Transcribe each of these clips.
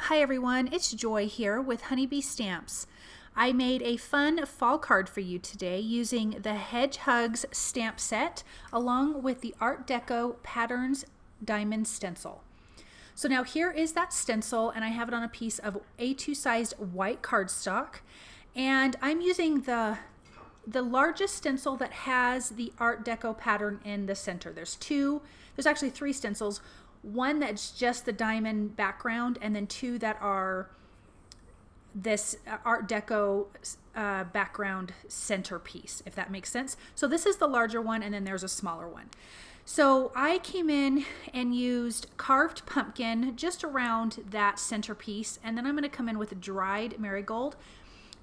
Hi everyone, it's Joy here with HoneyBee Stamps. I made a fun fall card for you today using the Hedgehugs Stamp set along with the Art Deco Patterns Diamond Stencil. So now here is that stencil, and I have it on a piece of A2 sized white cardstock, and I'm using the largest stencil that has the Art Deco pattern in the center. There's actually three stencils. One that's just the diamond background, and then two that are this Art Deco background centerpiece, if that makes sense. So this is the larger one, and then there's a smaller one. So I came in and used carved pumpkin just around that centerpiece, and then I'm going to come in with dried marigold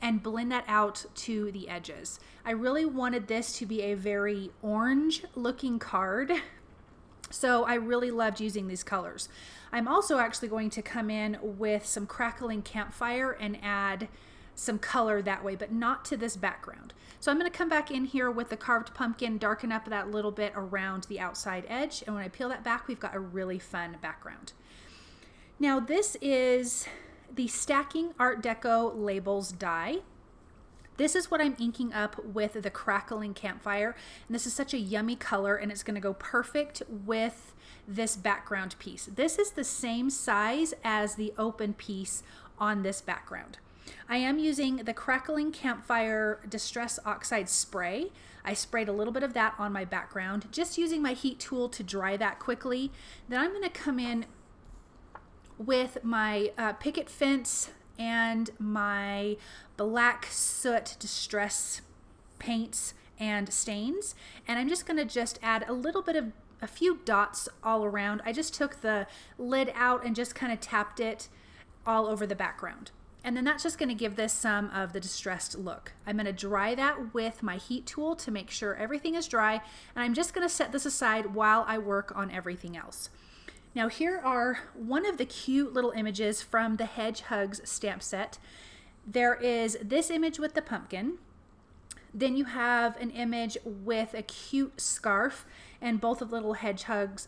and blend that out to the edges. I really wanted this to be a very orange looking card, so I really loved using these colors. I'm also actually going to come in with some Crackling Campfire and add some color that way, but not to this background. So I'm going to come back in here with the carved pumpkin, darken up that little bit around the outside edge, and when I peel that back, we've got a really fun background. Now this is the Stacking Art Deco Labels die. This is what I'm inking up with the Crackling Campfire, and this is such a yummy color, and it's going to go perfect with this background piece. This is the same size as the open piece on this background. I am using the Crackling Campfire Distress Oxide spray. I sprayed a little bit of that on my background, just using my heat tool to dry that quickly. Then I'm going to come in with my picket fence and my black soot distress paints and stains, and I'm just going to add a little bit of a few dots all around. I just took the lid out and just kind of tapped it all over the background, and then that's just going to give this some of the distressed look. I'm going to dry that with my heat tool to make sure everything is dry, and I'm just going to set this aside while I work on everything else. Now here are one of the cute little images from the Hedgehugs stamp set. There is this image with the pumpkin. Then you have an image with a cute scarf, and both of the little hedgehogs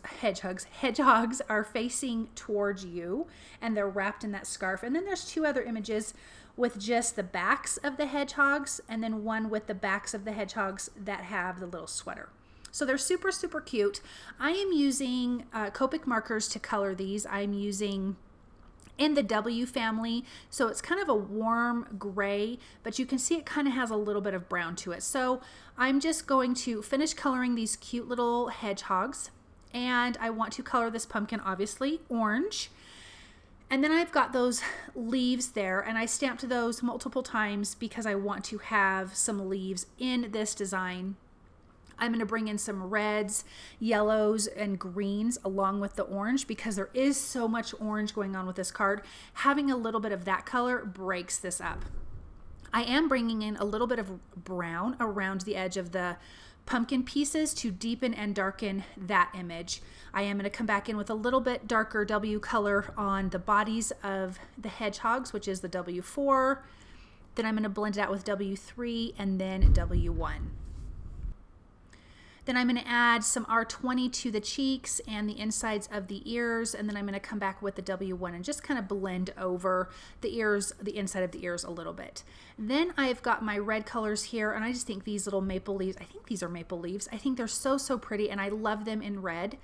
are facing towards you, and they're wrapped in that scarf. And then there's two other images with just the backs of the hedgehogs, and then one with the backs of the hedgehogs that have the little sweater. So they're super, super cute. I am using Copic markers to color these. I'm using in the W family, so it's kind of a warm gray, but you can see it kind of has a little bit of brown to it. So I'm just going to finish coloring these cute little hedgehogs, and I want to color this pumpkin obviously orange. And then I've got those leaves there, and I stamped those multiple times because I want to have some leaves in this design. I'm going to bring in some reds, yellows, and greens along with the orange because there is so much orange going on with this card. Having a little bit of that color breaks this up. I am bringing in a little bit of brown around the edge of the pumpkin pieces to deepen and darken that image. I am going to come back in with a little bit darker W color on the bodies of the hedgehogs, which is the W4. Then I'm going to blend it out with W3 and then W1. Then I'm going to add some R20 to the cheeks and the insides of the ears, and then I'm going to come back with the W1 and just kind of blend over the ears, the inside of the ears a little bit. Then I've got my red colors here, and I just think these little maple leaves, I think these are maple leaves. I think they're so, so pretty, and I love them in red.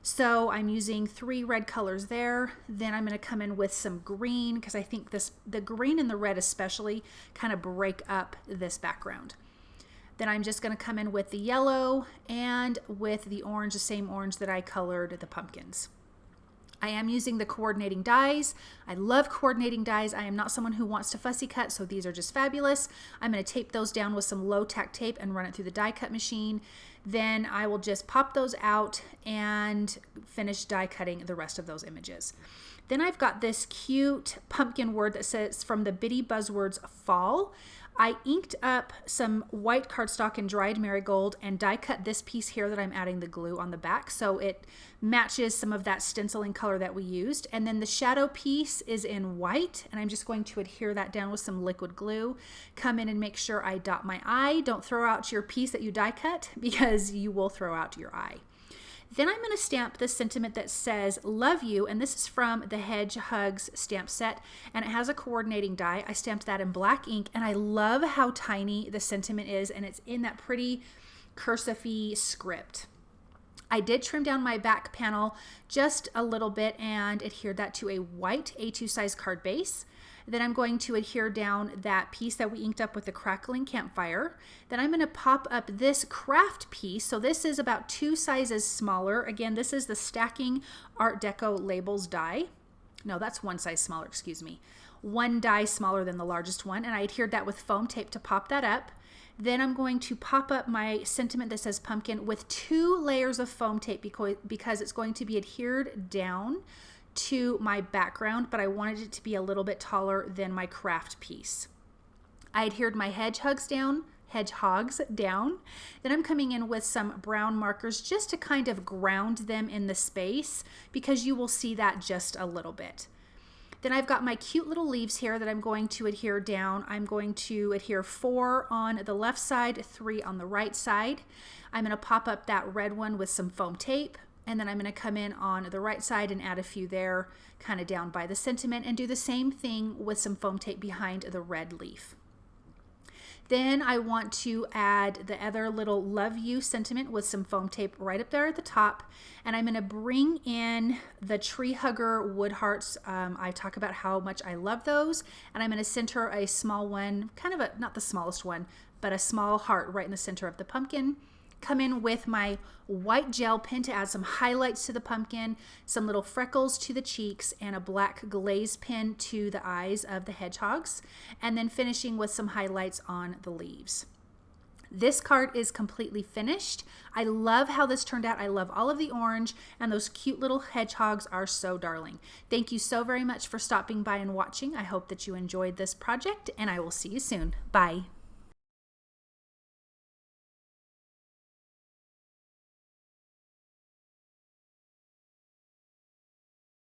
So I'm using 3 red colors there. Then I'm going to come in with some green because I think the green and the red especially kind of break up this background. Then I'm just going to come in with the yellow and with the orange, the same orange that I colored the pumpkins. I am using the coordinating dies. I love coordinating dies. I am not someone who wants to fussy cut, so these are just fabulous. I'm going to tape those down with some low tack tape and run it through the die cut machine. Then I will just pop those out and finish die cutting the rest of those images. Then I've got this cute pumpkin word that says from the Bitty Buzzwords Fall. I inked up some white cardstock and dried marigold and die cut this piece here that I'm adding the glue on the back so it matches some of that stenciling color that we used. And then the shadow piece is in white, and I'm just going to adhere that down with some liquid glue. Come in and make sure I dot my I. Don't throw out your piece that you die cut because you will throw out your I. Then I'm going to stamp the sentiment that says love you, and this is from the Hedgehugs Stamp set, and it has a coordinating die. I stamped that in black ink, and I love how tiny the sentiment is, and it's in that pretty cursive-y script. I did trim down my back panel just a little bit and adhered that to a white A2 size card base. Then I'm going to adhere down that piece that we inked up with the Crackling Campfire. Then I'm going to pop up this craft piece. So this is about 2 sizes smaller. Again, this is the Stacking Art Deco Labels die. No, that's 1 size smaller, excuse me. 1 die smaller than the largest one, and I adhered that with foam tape to pop that up. Then I'm going to pop up my sentiment that says pumpkin with 2 layers of foam tape because it's going to be adhered down to my background, but I wanted it to be a little bit taller than my craft piece. I adhered my hedgehogs down. Then I'm coming in with some brown markers just to kind of ground them in the space because you will see that just a little bit. Then I've got my cute little leaves here that I'm going to adhere down. I'm going to adhere 4 on the left side, 3 on the right side. I'm going to pop up that red one with some foam tape, and then I'm going to come in on the right side and add a few there, kind of down by the sentiment, and do the same thing with some foam tape behind the red leaf. Then I want to add the other little love you sentiment with some foam tape right up there at the top. And I'm going to bring in the tree hugger wood hearts. I talk about how much I love those. And I'm going to center a small one, kind of a, not the smallest one, but a small heart right in the center of the pumpkin. Come in with my white gel pen to add some highlights to the pumpkin, some little freckles to the cheeks, and a black glaze pen to the eyes of the hedgehogs, and then finishing with some highlights on the leaves. This card is completely finished. I love how this turned out. I love all of the orange, and those cute little hedgehogs are so darling. Thank you so very much for stopping by and watching. I hope that you enjoyed this project, and I will see you soon. Bye.